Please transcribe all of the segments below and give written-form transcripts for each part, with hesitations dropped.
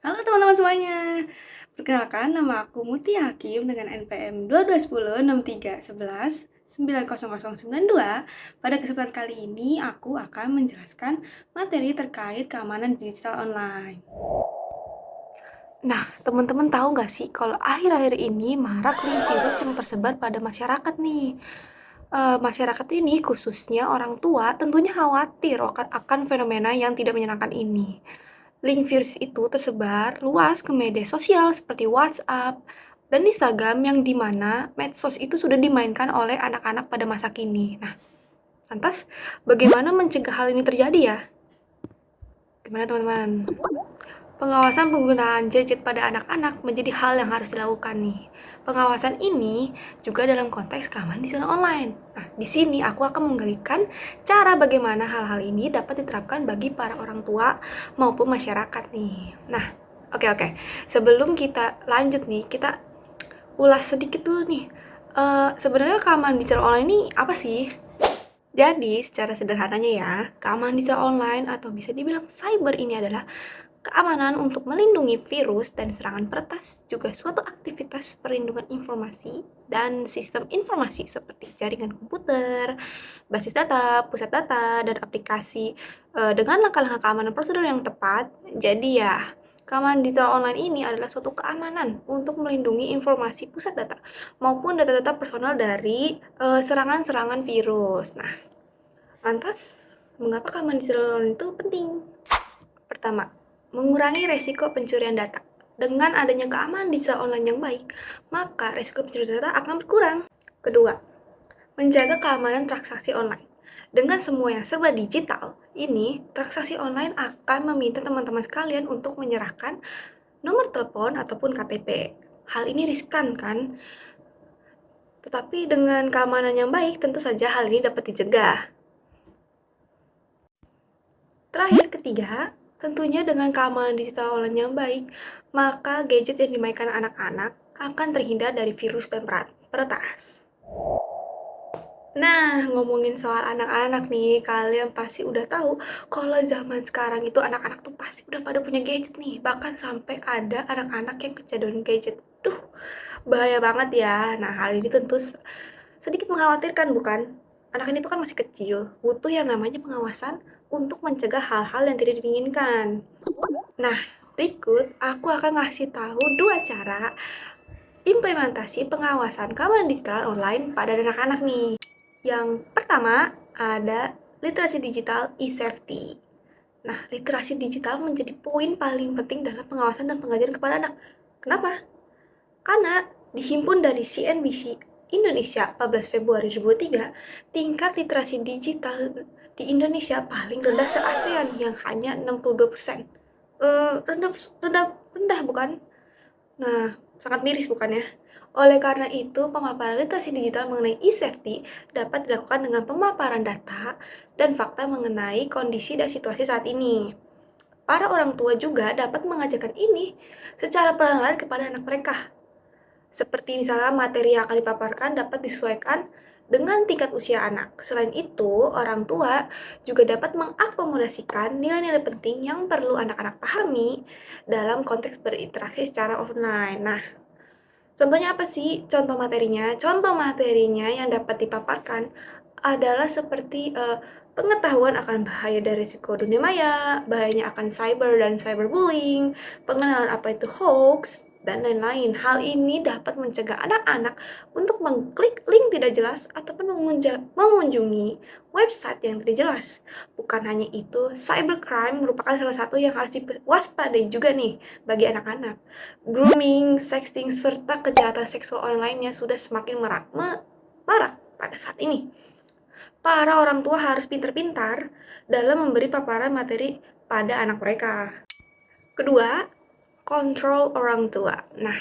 Halo teman-teman semuanya. Perkenalkan, nama aku Mutia Hakim dengan NPM 22106311900092. Pada kesempatan kali ini, aku akan menjelaskan materi terkait keamanan digital online. Nah, teman-teman tahu nggak sih kalau akhir-akhir ini marak nih virus yang tersebar pada masyarakat nih. Masyarakat ini, khususnya orang tua, tentunya khawatir akan fenomena yang tidak menyenangkan ini. Link virus itu tersebar luas ke media sosial seperti WhatsApp dan Instagram yang dimana medsos itu sudah dimainkan oleh anak-anak pada masa kini. Nah, lantas bagaimana mencegah hal ini terjadi ya? Gimana teman-teman? Pengawasan penggunaan gadget pada anak-anak menjadi hal yang harus dilakukan nih. Pengawasan ini juga dalam konteks keamanan digital online. Nah, di sini aku akan menggali cara bagaimana hal-hal ini dapat diterapkan bagi para orang tua maupun masyarakat nih. Nah, oke. Sebelum kita lanjut nih, kita ulas sedikit dulu nih. Sebenarnya keamanan digital online ini apa sih? Jadi, secara sederhananya ya, keamanan digital online atau bisa dibilang cyber ini adalah keamanan untuk melindungi virus dan serangan peretas, juga suatu aktivitas perlindungan informasi dan sistem informasi seperti jaringan komputer, basis data, pusat data, dan aplikasi dengan langkah-langkah keamanan prosedur yang tepat. Jadi ya, keamanan digital online ini adalah suatu keamanan untuk melindungi informasi pusat data maupun data-data personal dari serangan-serangan virus. Nah, lantas mengapa keamanan digital online itu penting? Pertama, mengurangi resiko pencurian data. Dengan adanya keamanan digital online yang baik, maka resiko pencurian data akan berkurang. Kedua, menjaga keamanan transaksi online. Dengan semua yang serba digital, ini transaksi online akan meminta teman-teman sekalian untuk menyerahkan nomor telepon ataupun KTP. Hal ini riskan kan? Tetapi dengan keamanan yang baik, tentu saja hal ini dapat dicegah. Terakhir, ketiga, tentunya dengan keamanan digital online yang baik, maka gadget yang dimainkan anak-anak akan terhindar dari virus dan peretas. Nah, ngomongin soal anak-anak nih, kalian pasti udah tahu kalau zaman sekarang itu anak-anak tuh pasti udah pada punya gadget nih. Bahkan sampai ada anak-anak yang kecanduan gadget. Duh, bahaya banget ya. Nah, hal ini tentu sedikit mengkhawatirkan, bukan? Anak ini tuh kan masih kecil, butuh yang namanya pengawasan untuk mencegah hal-hal yang tidak diinginkan. Nah, berikut aku akan ngasih tahu dua cara implementasi pengawasan keamanan digital online pada anak-anak nih. Yang pertama ada literasi digital e-safety. Nah, literasi digital menjadi poin paling penting dalam pengawasan dan pengajaran kepada anak. Kenapa? Karena dihimpun dari CNBC Indonesia 14 Februari 2023, tingkat literasi digital di Indonesia paling rendah se-ASEAN yang hanya 62%. Rendah bukan? Nah, sangat miris bukan ya? Oleh karena itu, pemaparan literasi digital mengenai e-safety dapat dilakukan dengan pemaparan data dan fakta mengenai kondisi dan situasi saat ini. Para orang tua juga dapat mengajarkan ini secara perlahan kepada anak mereka. Seperti misalnya materi yang akan dipaparkan dapat disesuaikan dengan tingkat usia anak. Selain itu, orang tua juga dapat mengakomodasikan nilai-nilai penting yang perlu anak-anak pahami dalam konteks berinteraksi secara online. Nah, contohnya apa sih? Contoh materinya? Contoh materinya yang dapat dipaparkan adalah seperti pengetahuan akan bahaya dari risiko dunia maya, bahayanya akan cyber dan cyberbullying, pengenalan apa itu hoax, dan lain-lain. Hal ini dapat mencegah anak-anak untuk mengklik link tidak jelas ataupun mengunjungi website yang tidak jelas. Bukan hanya itu, cybercrime merupakan salah satu yang harus diwaspadai juga nih bagi anak-anak. Grooming, sexting, serta kejahatan seksual online yang sudah semakin marak pada saat ini. Para orang tua harus pintar-pintar dalam memberi paparan materi pada anak mereka. Kedua, kontrol orang tua. Nah,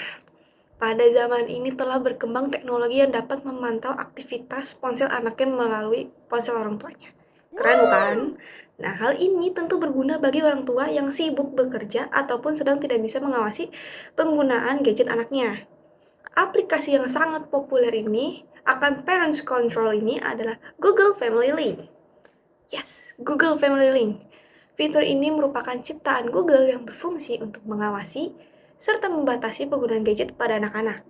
pada zaman ini telah berkembang teknologi yang dapat memantau aktivitas ponsel anaknya melalui ponsel orang tuanya. Keren bukan? Nah, hal ini tentu berguna bagi orang tua yang sibuk bekerja ataupun sedang tidak bisa mengawasi penggunaan gadget anaknya. Aplikasi yang sangat populer ini akan parents control ini adalah Google Family Link. Yes, Google Family Link. Fitur ini merupakan ciptaan Google yang berfungsi untuk mengawasi serta membatasi penggunaan gadget pada anak-anak.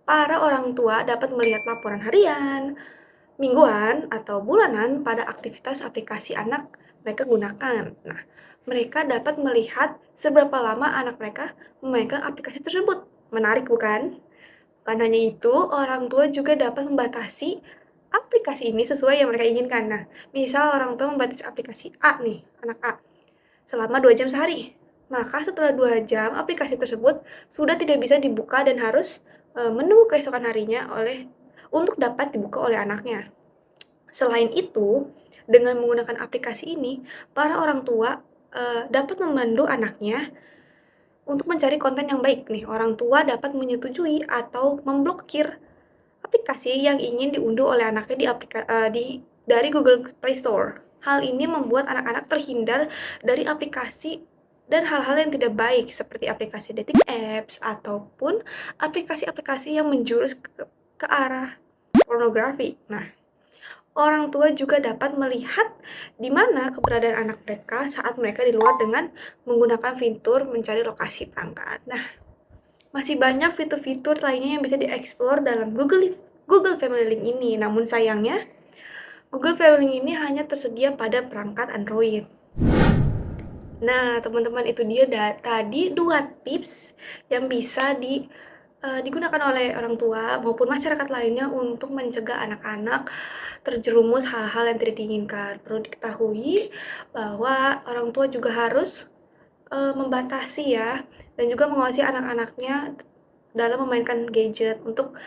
Para orang tua dapat melihat laporan harian, mingguan, atau bulanan pada aktivitas aplikasi anak mereka gunakan. Nah, mereka dapat melihat seberapa lama anak mereka memegang aplikasi tersebut. Menarik bukan? Bukan hanya itu, orang tua juga dapat membatasi aplikasi ini sesuai yang mereka inginkan. Nah, misal orang tua membatasi aplikasi A nih, anak A, selama 2 jam sehari. Maka setelah 2 jam, aplikasi tersebut sudah tidak bisa dibuka dan harus menunggu keesokan harinya untuk dapat dibuka oleh anaknya. Selain itu, dengan menggunakan aplikasi ini, para orang tua dapat memandu anaknya untuk mencari konten yang baik nih. Orang tua dapat menyetujui atau memblokir aplikasi yang ingin diunduh oleh anaknya dari Google Play Store. Hal ini membuat anak-anak terhindar dari aplikasi dan hal-hal yang tidak baik seperti aplikasi dating apps ataupun aplikasi-aplikasi yang menjurus ke arah pornografi. Nah, orang tua juga dapat melihat di mana keberadaan anak mereka saat mereka di luar dengan menggunakan fitur mencari lokasi perangkat. Nah, masih banyak fitur-fitur lainnya yang bisa dieksplor dalam Google Family Link ini. Namun sayangnya, Google Family Link ini hanya tersedia pada perangkat Android. Nah, teman-teman, itu dia tadi 2 tips yang bisa digunakan oleh orang tua maupun masyarakat lainnya untuk mencegah anak-anak terjerumus hal-hal yang tidak diinginkan. Perlu diketahui bahwa orang tua juga harus membatasi ya, dan juga mengawasi anak-anaknya dalam memainkan gadget untuk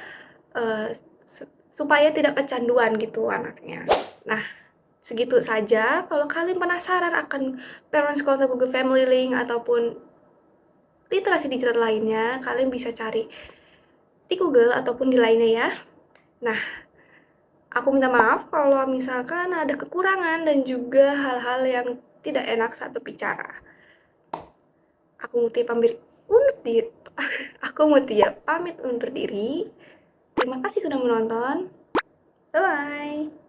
supaya tidak kecanduan gitu anaknya. Nah, segitu saja. Kalau kalian penasaran akan Parents Corner Google Family Link ataupun literasi digital lainnya, kalian bisa cari di Google ataupun di lainnya ya. Nah, aku minta maaf kalau misalkan ada kekurangan dan juga hal-hal yang tidak enak saat berbicara. Aku Mutia pamit undur diri. Terima kasih sudah menonton. Bye-bye.